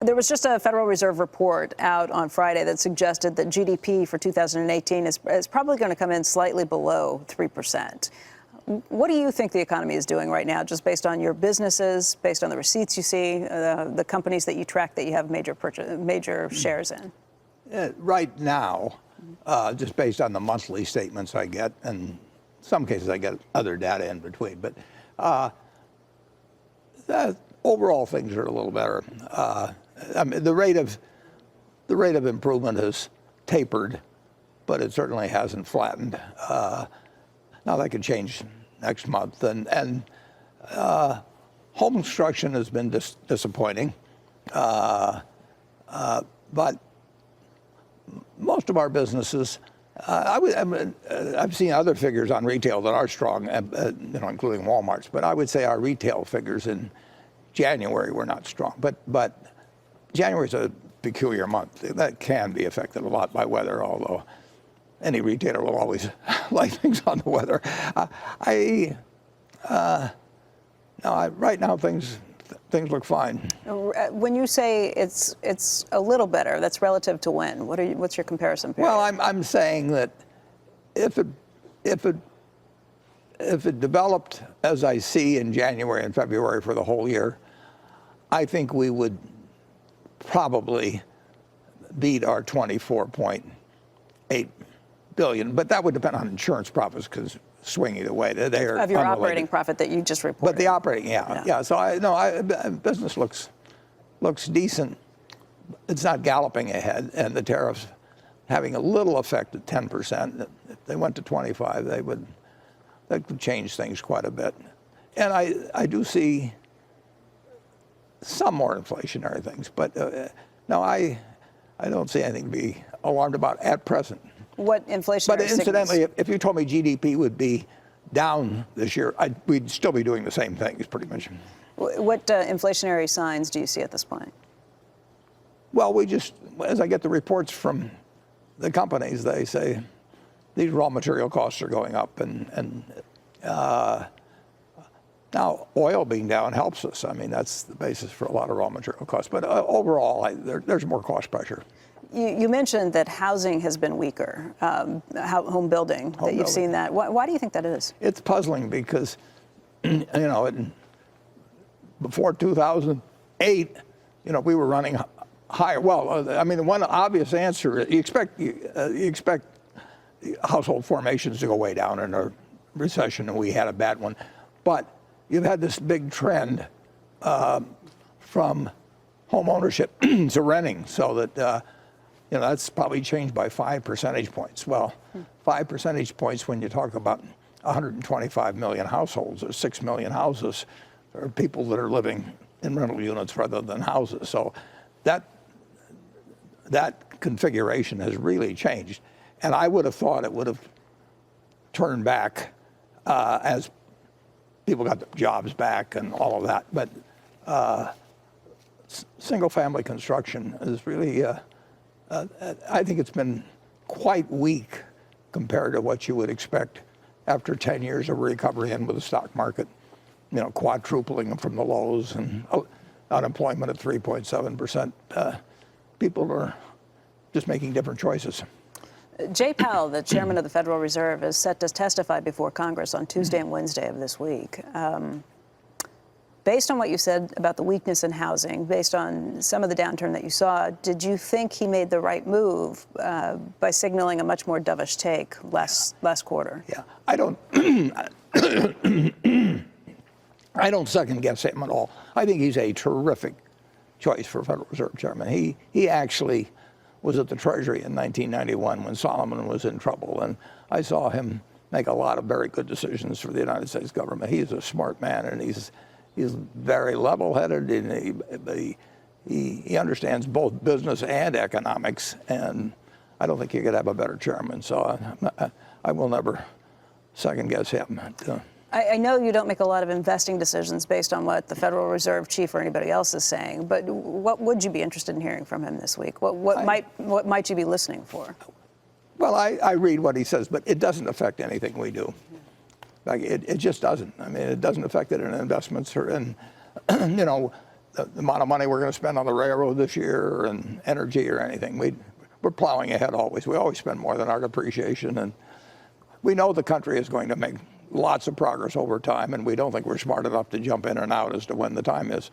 There was just a Federal Reserve report out on Friday that suggested that GDP for 2018 is probably going to come in slightly below 3%. What do you think the economy is doing right now, just based on your businesses, based on the receipts you see, the companies that you track that you have major shares in? Right now, just based on the monthly statements I get, and some cases I get other data in between, but overall things are a little better. I mean, the rate of improvement has tapered, but it certainly hasn't flattened. Now that could change next month, and home construction has been disappointing, but most of our businesses, I've seen other figures on retail that are strong, including Walmart's, but I would say our retail figures in January were not strong. But January is a peculiar month. That can be affected a lot by weather, although any retailer will always like things on the weather. Right now things look fine. When you say it's a little better, that's relative to when? What's your comparison period? Well, I'm saying that if it developed as I see in January and February for the whole year, I think we would probably beat our 24.8 billion, but that would depend on insurance profits because swing either way. They are of your unrelated. Operating profit that you just reported. But the operating, yeah. So business looks decent. It's not galloping ahead, and the tariffs having a little effect at 10%. If they went to 25, that could change things quite a bit. And I do see some more inflationary things, but no, I don't see anything to be alarmed about at present. What inflationary But incidentally, if you told me GDP would be down this year, we'd still be doing the same things, pretty much. What inflationary signs do you see at this point? Well, as I get the reports from the companies, they say these raw material costs are going up, and now oil being down helps us. I mean, that's the basis for a lot of raw material costs. But overall, there's more cost pressure. You mentioned that housing has been weaker, home building, that you've seen that. Why do you think that is? It's puzzling because, before 2008, we were running higher. Well, I mean, the one obvious answer, you expect household formations to go way down in a recession, and we had a bad one. But you've had this big trend from home ownership to renting, so that that's probably changed by 5 percentage points. Well, 5 percentage points when you talk about 125 million households or 6 million houses, there are people that are living in rental units rather than houses. So that configuration has really changed. And I would have thought it would have turned back as people got their jobs back and all of that. But single-family construction is really, I think it's been quite weak compared to what you would expect after 10 years of recovery and with the stock market, quadrupling from the lows and unemployment at 3.7%. People are just making different choices. Jay Powell, the chairman of the Federal Reserve, is set to testify before Congress on Tuesday and Wednesday of this week. Based on what you said about the weakness in housing, based on some of the downturn that you saw, did you think he made the right move by signaling a much more dovish take last quarter? Yeah, I don't second guess him at all. I think he's a terrific choice for Federal Reserve Chairman. He actually was at the Treasury in 1991 when Solomon was in trouble, and I saw him make a lot of very good decisions for the United States government. He's a smart man, and he's very level-headed, and he understands both business and economics, and I don't think you could have a better chairman. So I will never second-guess him. I know you don't make a lot of investing decisions based on what the Federal Reserve chief or anybody else is saying, but what would you be interested in hearing from him this week? What might you be listening for? Well, I read what he says, but it doesn't affect anything we do. Like it just doesn't. I mean, it doesn't affect it in investments or in, the amount of money we're going to spend on the railroad this year and energy or anything. We're plowing ahead always. We always spend more than our depreciation, and we know the country is going to make lots of progress over time, and we don't think we're smart enough to jump in and out as to when the time is.